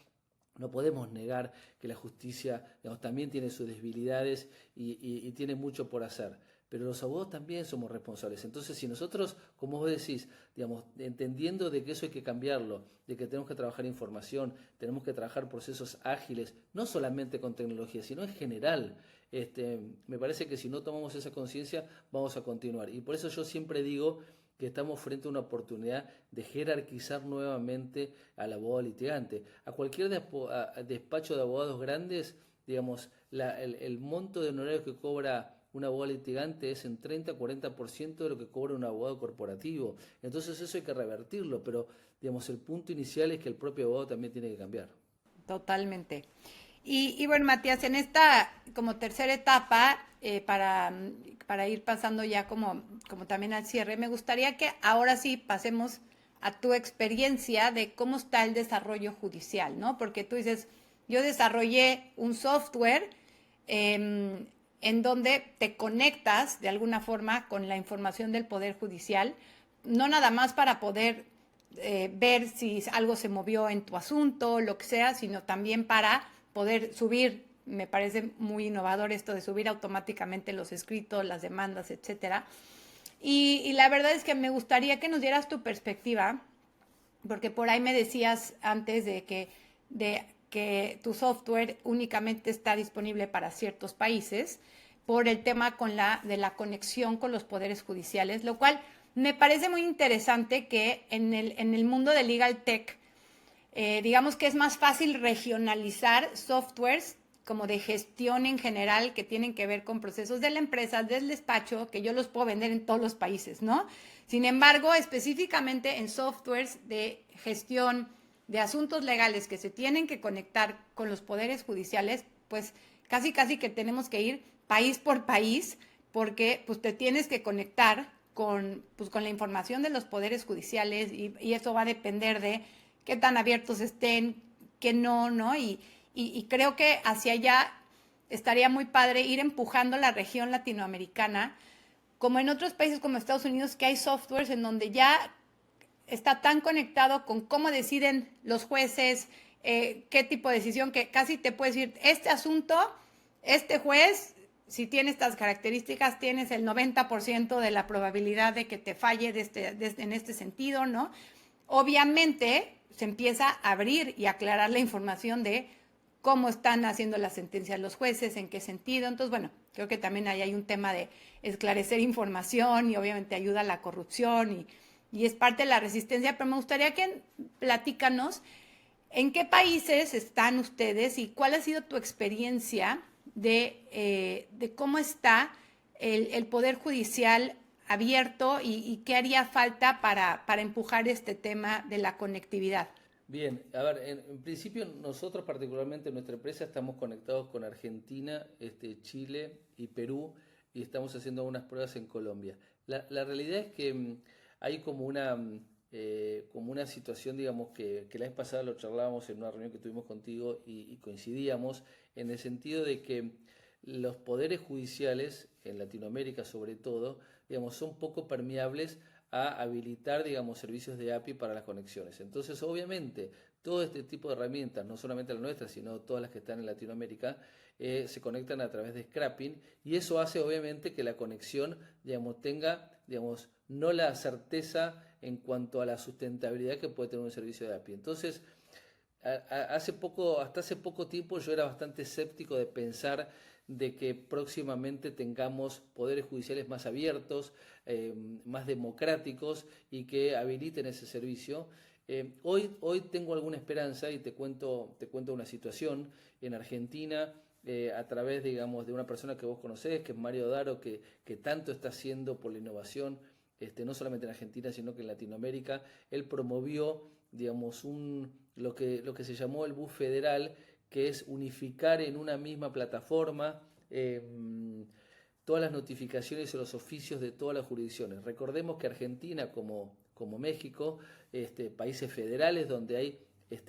[SPEAKER 2] no podemos negar que la justicia, digamos, también tiene sus debilidades y tiene mucho por hacer, pero los abogados también somos responsables. Entonces, si nosotros, como vos decís, digamos, entendiendo de que eso hay que cambiarlo, de que tenemos que trabajar información, tenemos que trabajar procesos ágiles, no solamente con tecnología, sino en general, me parece que si no tomamos esa conciencia, vamos a continuar. Y por eso yo siempre digo que estamos frente a una oportunidad de jerarquizar nuevamente al abogado litigante. A cualquier despacho de abogados grandes, digamos, el monto de honorarios que cobra un abogado litigante es en 30-40% de lo que cobra un abogado corporativo. Entonces eso hay que revertirlo, pero digamos, el punto inicial es que el propio abogado también tiene que cambiar.
[SPEAKER 1] Totalmente. Y bueno, Matías, en esta como tercera etapa, para ir pasando ya como también al cierre, me gustaría que ahora sí pasemos a tu experiencia de cómo está el desarrollo judicial, ¿no? Porque tú dices, yo desarrollé un software en donde te conectas de alguna forma con la información del Poder Judicial, no nada más para poder ver si algo se movió en tu asunto, lo que sea, sino también para poder subir. Me parece muy innovador esto de subir automáticamente los escritos, las demandas, etcétera. Y la verdad es que me gustaría que nos dieras tu perspectiva, porque por ahí me decías antes de que tu software únicamente está disponible para ciertos países por el tema de la conexión con los poderes judiciales, lo cual me parece muy interesante que en el mundo de Legal Tech, digamos que es más fácil regionalizar softwares como de gestión en general que tienen que ver con procesos de la empresa, del despacho, que yo los puedo vender en todos los países, ¿no? Sin embargo, específicamente en softwares de gestión de asuntos legales que se tienen que conectar con los poderes judiciales, pues casi que tenemos que ir país por país porque pues te tienes que conectar con la información de los poderes judiciales y eso va a depender de qué tan abiertos estén, qué no, ¿no? Y creo que hacia allá estaría muy padre ir empujando la región latinoamericana, como en otros países como Estados Unidos, que hay softwares en donde ya está tan conectado con cómo deciden los jueces, qué tipo de decisión, que casi te puedes decir, este asunto, este juez, si tiene estas características, tienes el 90% de la probabilidad de que te falle en este sentido, ¿no? Obviamente se empieza a abrir y aclarar la información de cómo están haciendo las sentencias los jueces, en qué sentido. Entonces, bueno, creo que también ahí hay un tema de esclarecer información y obviamente ayuda a la corrupción y es parte de la resistencia, pero me gustaría que platícanos en qué países están ustedes y cuál ha sido tu experiencia de cómo está el Poder Judicial abierto y qué haría falta para empujar este tema de la conectividad.
[SPEAKER 2] Bien, a ver, en principio nosotros particularmente en nuestra empresa estamos conectados con Argentina, Chile y Perú y estamos haciendo unas pruebas en Colombia. La realidad es que hay como una situación, digamos, que la vez pasada lo charlábamos en una reunión que tuvimos contigo y coincidíamos en el sentido de que los poderes judiciales, en Latinoamérica sobre todo, digamos, son poco permeables a habilitar, digamos, servicios de API para las conexiones. Entonces, obviamente, todo este tipo de herramientas, no solamente las nuestras, sino todas las que están en Latinoamérica, se conectan a través de scrapping y eso hace, obviamente, que la conexión, digamos, tenga, digamos, no la certeza en cuanto a la sustentabilidad que puede tener un servicio de API. Entonces, hasta hace poco tiempo yo era bastante escéptico de pensar de que próximamente tengamos poderes judiciales más abiertos, más democráticos y que habiliten ese servicio. Hoy tengo alguna esperanza y te cuento una situación en Argentina. A través, digamos, de una persona que vos conocés, que es Mario Daro, que tanto está haciendo por la innovación, no solamente en Argentina, sino que en Latinoamérica. Él promovió, digamos, lo que se llamó el BUS federal, que es unificar en una misma plataforma todas las notificaciones y los oficios de todas las jurisdicciones. Recordemos que Argentina, como México, países federales donde hay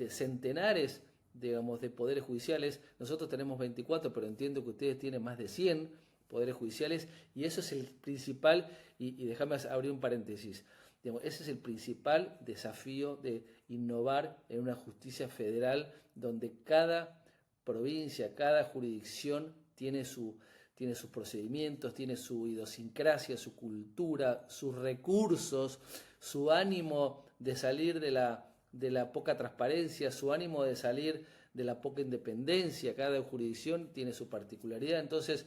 [SPEAKER 2] centenares, digamos, de poderes judiciales. Nosotros tenemos 24, pero entiendo que ustedes tienen más de 100 poderes judiciales y eso es el principal, y déjame abrir un paréntesis, digamos, ese es el principal desafío de innovar en una justicia federal donde cada provincia, cada jurisdicción tiene sus procedimientos, tiene su idiosincrasia, su cultura, sus recursos, su ánimo de salir de la poca transparencia, su ánimo de salir de la poca independencia. Cada jurisdicción tiene su particularidad. Entonces,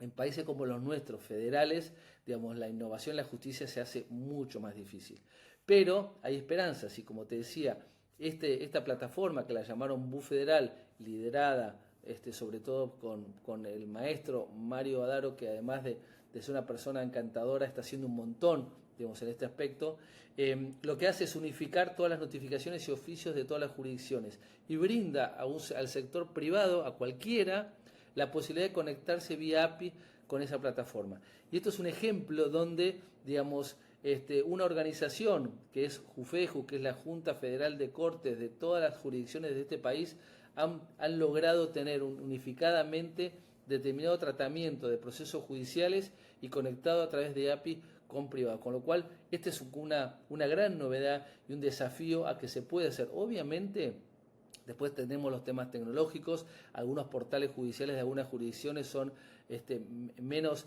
[SPEAKER 2] En países como los nuestros, federales, digamos, la innovación en la justicia se hace mucho más difícil. Pero hay esperanzas y como te decía, esta plataforma que la llamaron BU Federal, liderada sobre todo con el maestro Mario Adaro, que además de ser una persona encantadora, está haciendo un montón, digamos, en este aspecto, lo que hace es unificar todas las notificaciones y oficios de todas las jurisdicciones y brinda al sector privado, a cualquiera, la posibilidad de conectarse vía API con esa plataforma. Y esto es un ejemplo donde, digamos, una organización que es JUFEJU, que es la Junta Federal de Cortes de todas las jurisdicciones de este país, han logrado tener unificadamente determinado tratamiento de procesos judiciales y conectado a través de API con privado, con lo cual esta es una gran novedad y un desafío a que se puede hacer. Obviamente, después tenemos los temas tecnológicos, algunos portales judiciales de algunas jurisdicciones son menos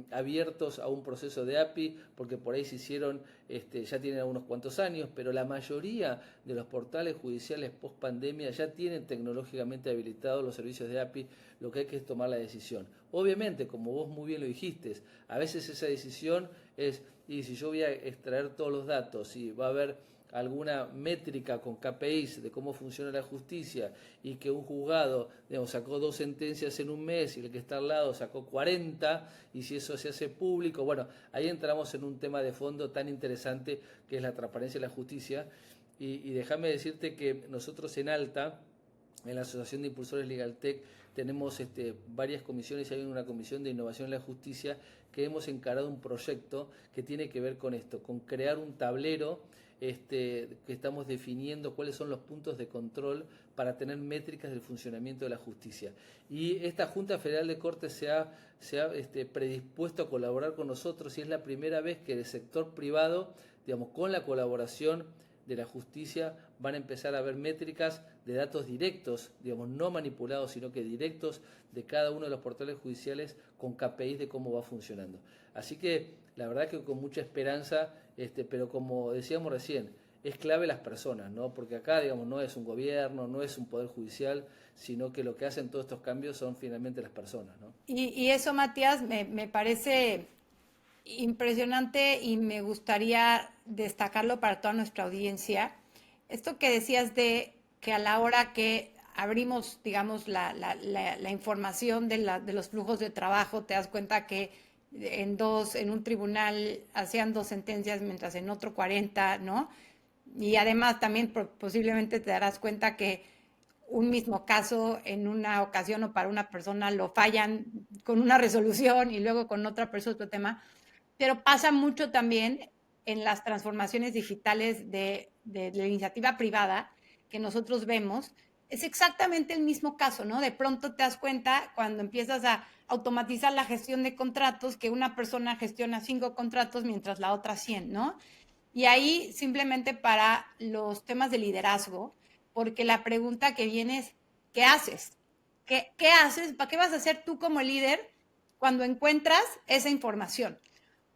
[SPEAKER 2] abiertos a un proceso de API, porque por ahí se hicieron, ya tienen algunos cuantos años, pero la mayoría de los portales judiciales post pandemia ya tienen tecnológicamente habilitados los servicios de API, lo que hay que es tomar la decisión. Obviamente, como vos muy bien lo dijiste, a veces esa decisión es, y si yo voy a extraer todos los datos, y va a haber alguna métrica con KPIs de cómo funciona la justicia y que un juzgado, digamos, sacó 2 sentencias en un mes y el que está al lado sacó 40, y si eso se hace público, bueno, ahí entramos en un tema de fondo tan interesante que es la transparencia de la justicia. Y déjame decirte que nosotros en ALTA, en la Asociación de Impulsores LegalTech, tenemos varias comisiones y hay una comisión de innovación en la justicia que hemos encarado un proyecto que tiene que ver con esto, con crear un tablero que estamos definiendo cuáles son los puntos de control para tener métricas del funcionamiento de la justicia. Y esta Junta Federal de Cortes se ha predispuesto a colaborar con nosotros y es la primera vez que el sector privado, digamos, con la colaboración de la justicia, van a empezar a ver métricas de datos directos, digamos, no manipulados, sino que directos de cada uno de los portales judiciales con KPIs de cómo va funcionando. Así que la verdad que con mucha esperanza, pero como decíamos recién, es clave las personas, ¿no? Porque acá, digamos, no es un gobierno, no es un poder judicial, sino que lo que hacen todos estos cambios son finalmente las personas, ¿no?
[SPEAKER 1] Y eso, Matías, me parece impresionante y me gustaría destacarlo para toda nuestra audiencia. Esto que decías de que a la hora que abrimos, digamos, la información de los flujos de trabajo, te das cuenta que en un tribunal hacían 2 sentencias, mientras en otro 40, ¿no? Y además también posiblemente te darás cuenta que un mismo caso en una ocasión o para una persona lo fallan con una resolución y luego con otra persona otro tema. Pero pasa mucho también en las transformaciones digitales de la iniciativa privada que nosotros vemos. Es exactamente el mismo caso, ¿no? De pronto te das cuenta cuando empiezas a automatizar la gestión de contratos que una persona gestiona 5 contratos mientras la otra 100, ¿no? Y ahí simplemente para los temas de liderazgo, porque la pregunta que viene es, ¿qué haces? ¿Qué haces? ¿Para qué vas a hacer tú como líder cuando encuentras esa información?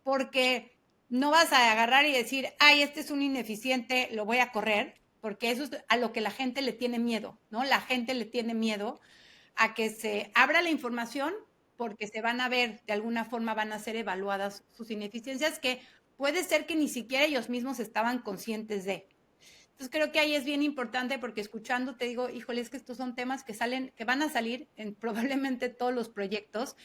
[SPEAKER 1] Porque no vas a agarrar y decir, ay, este es un ineficiente, lo voy a correr, porque eso es a lo que la gente le tiene miedo, ¿no? La gente le tiene miedo a que se abra la información porque se van a ver, de alguna forma van a ser evaluadas sus ineficiencias, que puede ser que ni siquiera ellos mismos estaban conscientes de. Entonces creo que ahí es bien importante porque escuchando te digo, híjole, es que estos son temas que salen, que van a salir en probablemente todos los proyectos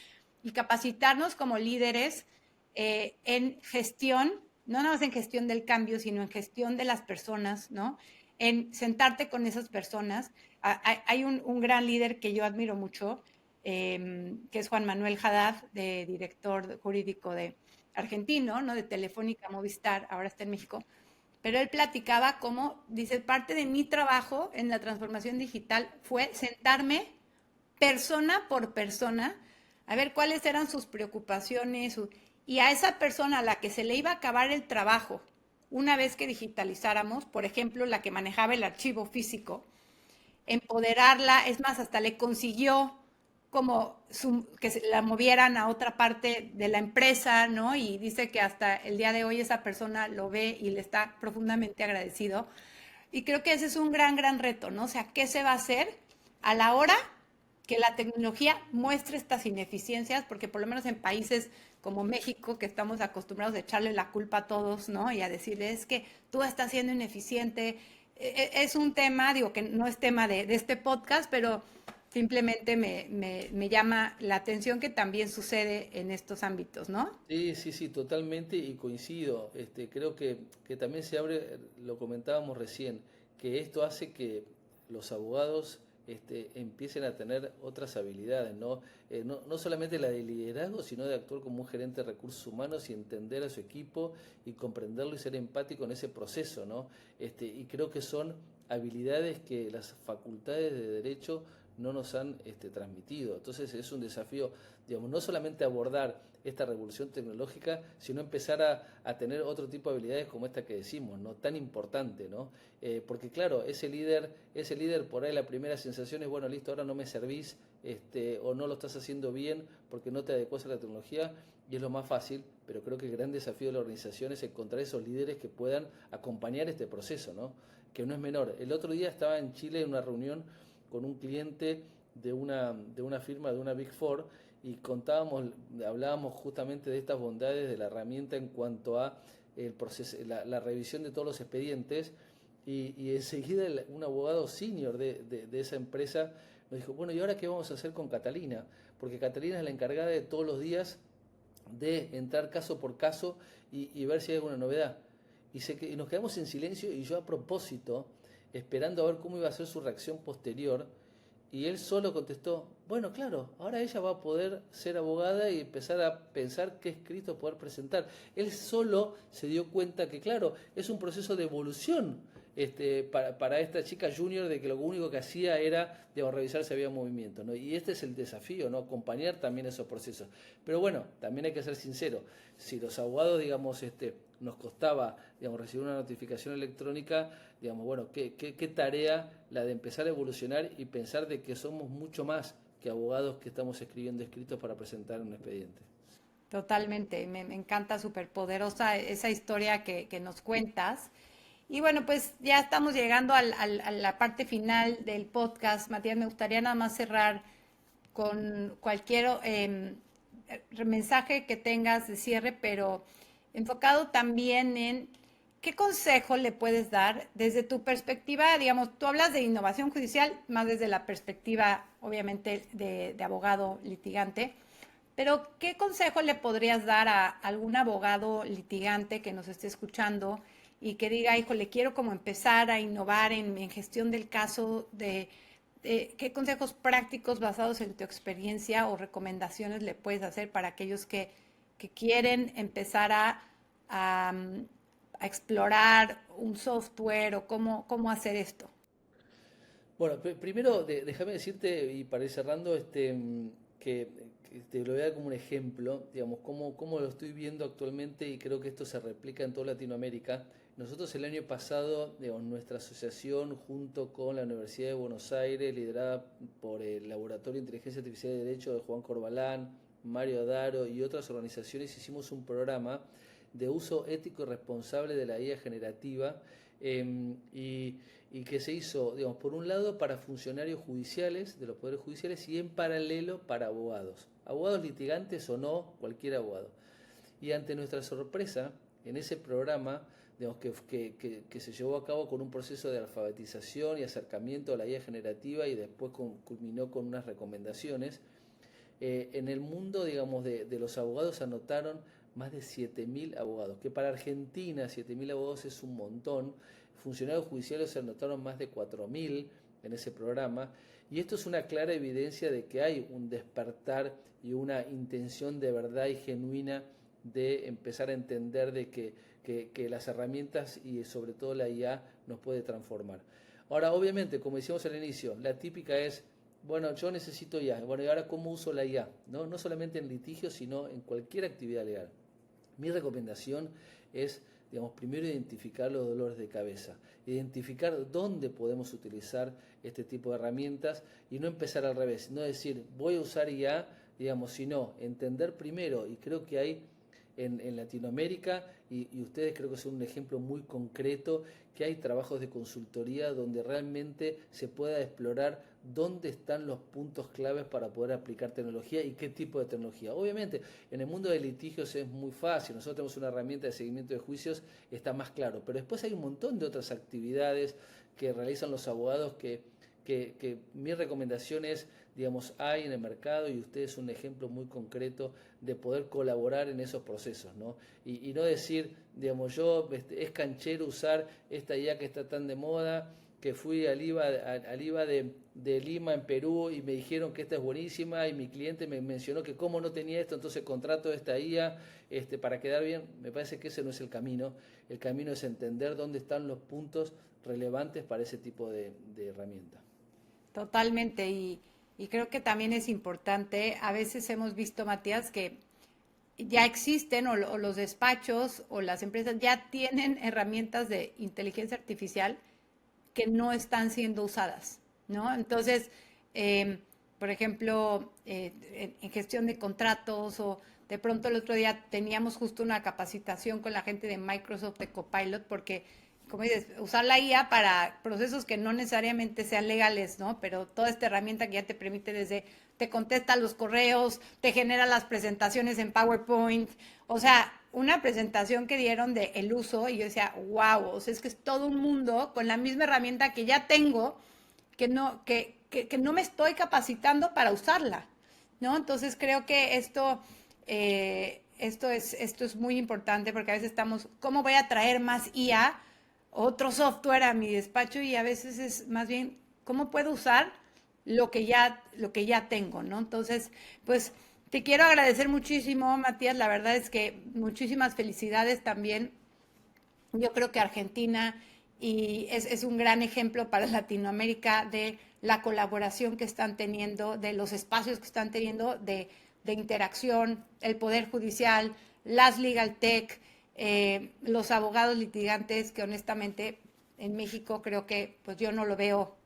[SPEAKER 1] y capacitarnos como líderes en gestión, no nada más en gestión del cambio, sino en gestión de las personas, ¿no? En sentarte con esas personas. Hay un gran líder que yo admiro mucho, que es Juan Manuel Haddad, de director jurídico de argentino, ¿no? De Telefónica Movistar, ahora está en México. Pero él platicaba cómo, dice, parte de mi trabajo en la transformación digital fue sentarme persona por persona a ver cuáles eran sus preocupaciones y a esa persona a la que se le iba a acabar el trabajo una vez que digitalizáramos, por ejemplo, la que manejaba el archivo físico, empoderarla, es más, hasta le consiguió como que la movieran a otra parte de la empresa, ¿no? Y dice que hasta el día de hoy esa persona lo ve y le está profundamente agradecido. Y creo que ese es un gran, gran reto, ¿no? O sea, ¿qué se va a hacer a la hora que la tecnología muestre estas ineficiencias, porque por lo menos en países como México, que estamos acostumbrados a echarle la culpa a todos, ¿no? Y a decirle, es que tú estás siendo ineficiente. Es un tema, digo, que no es tema de este podcast, pero simplemente me llama la atención que también sucede en estos ámbitos, ¿no?
[SPEAKER 2] Sí, sí, sí, totalmente y coincido. Creo que también se abre, lo comentábamos recién, que esto hace que los abogados empiecen a tener otras habilidades, ¿no? No solamente la de liderazgo, sino de actuar como un gerente de recursos humanos y entender a su equipo y comprenderlo y ser empático en ese proceso, ¿no? Y creo que son habilidades que las facultades de derecho no nos han transmitido. Entonces es un desafío, digamos, no solamente abordar esta revolución tecnológica, sino empezar a tener otro tipo de habilidades como esta que decimos, ¿no? Tan importante, ¿no? Porque claro, ese líder por ahí la primera sensación es, bueno, listo, ahora no me servís, o no lo estás haciendo bien porque no te adecuás a la tecnología, y es lo más fácil, pero creo que el gran desafío de la organización es encontrar esos líderes que puedan acompañar este proceso, ¿no? Que no es menor. El otro día estaba en Chile en una reunión con un cliente de una firma, de una Big Four, y hablábamos justamente de estas bondades de la herramienta en cuanto a el proceso, la revisión de todos los expedientes, y enseguida un abogado senior de esa empresa nos dijo, bueno, ¿y ahora qué vamos a hacer con Catalina? Porque Catalina es la encargada de todos los días de entrar caso por caso y ver si hay alguna novedad. Y nos quedamos en silencio, y yo a propósito, esperando a ver cómo iba a ser su reacción posterior, y él solo contestó, bueno, claro, ahora ella va a poder ser abogada y empezar a pensar qué escrito poder presentar. Él solo se dio cuenta que, claro, es un proceso de evolución para esta chica junior, de que lo único que hacía era, digamos, revisar si había movimiento, ¿no? Y este es el desafío, ¿no? Acompañar también esos procesos. Pero bueno, también hay que ser sincero, si los abogados, digamos, nos costaba, digamos, recibir una notificación electrónica, digamos, bueno, ¿qué tarea la de empezar a evolucionar y pensar de que somos mucho más que abogados que estamos escribiendo escritos para presentar un expediente?
[SPEAKER 1] Totalmente, me encanta súper poderosa esa historia que nos cuentas. Y bueno, pues ya estamos llegando a la parte final del podcast. Matías, me gustaría nada más cerrar con cualquier mensaje que tengas de cierre, pero enfocado también en qué consejo le puedes dar desde tu perspectiva, digamos, tú hablas de innovación judicial más desde la perspectiva, obviamente, de abogado litigante, pero ¿qué consejo le podrías dar a algún abogado litigante que nos esté escuchando y que diga, híjole, quiero como empezar a innovar en gestión del caso qué consejos prácticos basados en tu experiencia o recomendaciones le puedes hacer para aquellos que quieren empezar a, a explorar un software o cómo hacer esto?
[SPEAKER 2] Bueno, primero déjame decirte, y para ir cerrando, que te lo voy a dar como un ejemplo, digamos, cómo lo estoy viendo actualmente, y creo que esto se replica en toda Latinoamérica. Nosotros el año pasado, digamos, nuestra asociación, junto con la Universidad de Buenos Aires, liderada por el Laboratorio de Inteligencia Artificial y Derecho de Juan Corbalán, Mario Adaro y otras organizaciones, hicimos un programa de uso ético y responsable de la IA generativa, y que se hizo, digamos, por un lado para funcionarios judiciales, de los poderes judiciales, y en paralelo para abogados litigantes o no, cualquier abogado. Y ante nuestra sorpresa, en ese programa, digamos, que se llevó a cabo con un proceso de alfabetización y acercamiento a la IA generativa, y después culminó con unas recomendaciones, en el mundo, digamos, de los abogados anotaron más de 7.000 abogados, que para Argentina 7.000 abogados es un montón. Funcionarios judiciales se anotaron más de 4.000 en ese programa, y esto es una clara evidencia de que hay un despertar y una intención de verdad y genuina de empezar a entender de que las herramientas y sobre todo la IA nos puede transformar. Ahora, obviamente, como decíamos al inicio, la típica es, bueno, yo necesito IA. Bueno, ¿y ahora cómo uso la IA? No solamente en litigio, sino en cualquier actividad legal. Mi recomendación es, digamos, primero identificar los dolores de cabeza, identificar dónde podemos utilizar este tipo de herramientas, y no empezar al revés, no decir voy a usar IA, digamos, sino entender primero. Y creo que hay en Latinoamérica, y ustedes creo que son un ejemplo muy concreto, que hay trabajos de consultoría donde realmente se pueda explorar dónde están los puntos claves para poder aplicar tecnología y qué tipo de tecnología. Obviamente, en el mundo de litigios es muy fácil, nosotros tenemos una herramienta de seguimiento de juicios, está más claro, pero después hay un montón de otras actividades que realizan los abogados que mi recomendación es, digamos, hay en el mercado y usted es un ejemplo muy concreto de poder colaborar en esos procesos, ¿no? Y no decir, digamos, es canchero usar esta IA que está tan de moda, que fui al IVA de Lima en Perú y me dijeron que esta es buenísima y mi cliente me mencionó que cómo no tenía esto, entonces contrato esta IA para quedar bien. Me parece que ese no es el camino. El camino es entender dónde están los puntos relevantes para ese tipo de herramienta.
[SPEAKER 1] Totalmente, y creo que también es importante, a veces hemos visto, Matías, que ya existen o los despachos o las empresas ya tienen herramientas de inteligencia artificial que no están siendo usadas, ¿no? Entonces, por ejemplo, en gestión de contratos o de pronto el otro día teníamos justo una capacitación con la gente de Microsoft de Copilot porque, como dices, usar la IA para procesos que no necesariamente sean legales, ¿no? Pero toda esta herramienta que ya te permite desde, te contesta los correos, te genera las presentaciones en PowerPoint, o sea, una presentación que dieron de el uso y yo decía, wow, o sea, es que es todo un mundo con la misma herramienta que ya tengo, que no me estoy capacitando para usarla, ¿no? Entonces creo que esto es muy importante porque a veces estamos, ¿cómo voy a traer más IA, otro software a mi despacho? Y a veces es más bien, ¿cómo puedo usar lo que ya tengo, ¿no? Entonces, pues te quiero agradecer muchísimo, Matías. La verdad es que muchísimas felicidades también. Yo creo que Argentina es un gran ejemplo para Latinoamérica de la colaboración que están teniendo, de los espacios que están teniendo de interacción, el Poder Judicial, las Legal Tech, los abogados litigantes, que honestamente en México creo que pues yo no lo veo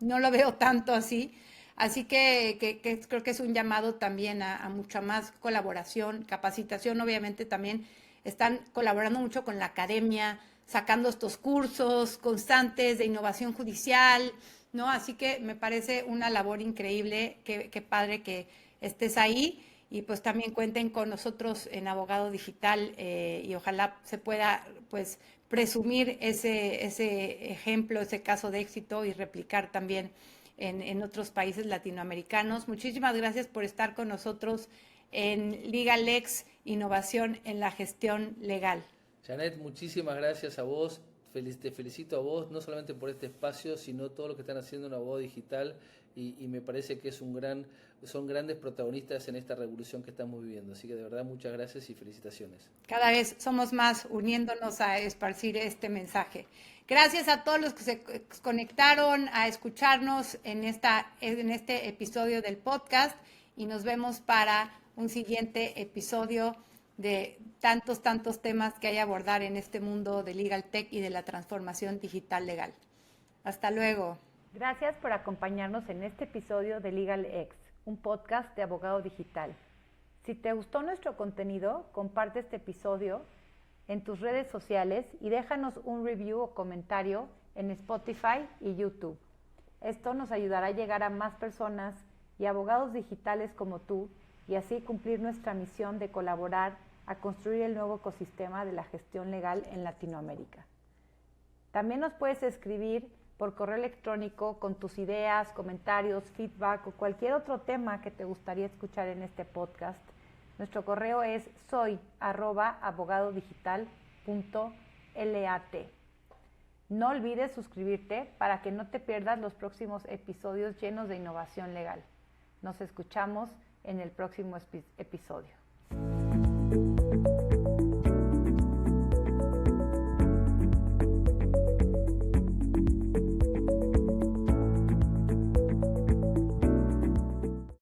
[SPEAKER 1] tanto así. Así que creo que es un llamado también a mucha más colaboración, capacitación. Obviamente también están colaborando mucho con la academia, sacando estos cursos constantes de innovación judicial, ¿no? Así que me parece una labor increíble, qué padre que estés ahí y pues también cuenten con nosotros en Abogado Digital y ojalá se pueda pues presumir ese ejemplo, ese caso de éxito y replicar también en otros países latinoamericanos. Muchísimas gracias por estar con nosotros en LegalX, innovación en la gestión legal.
[SPEAKER 2] Janet, muchísimas gracias a vos. Te felicito a vos, no solamente por este espacio, sino todo lo que están haciendo en Abogado Digital y me parece que son grandes protagonistas en esta revolución que estamos viviendo. Así que de verdad muchas gracias y felicitaciones.
[SPEAKER 1] Cada vez somos más uniéndonos a esparcir este mensaje. Gracias a todos los que se conectaron a escucharnos en este episodio del podcast y nos vemos para un siguiente episodio de tantos temas que hay a abordar en este mundo de Legal Tech y de la transformación digital legal. Hasta luego.
[SPEAKER 3] Gracias por acompañarnos en este episodio de LegalX, un podcast de Abogado Digital. Si te gustó nuestro contenido, comparte este episodio en tus redes sociales y déjanos un review o comentario en Spotify y YouTube. Esto nos ayudará a llegar a más personas y abogados digitales como tú y así cumplir nuestra misión de colaborar a construir el nuevo ecosistema de la gestión legal en Latinoamérica. También nos puedes escribir por correo electrónico con tus ideas, comentarios, feedback o cualquier otro tema que te gustaría escuchar en este podcast. Nuestro correo es soy@abogadodigital.lat. No olvides suscribirte para que no te pierdas los próximos episodios llenos de innovación legal. Nos escuchamos en el próximo episodio.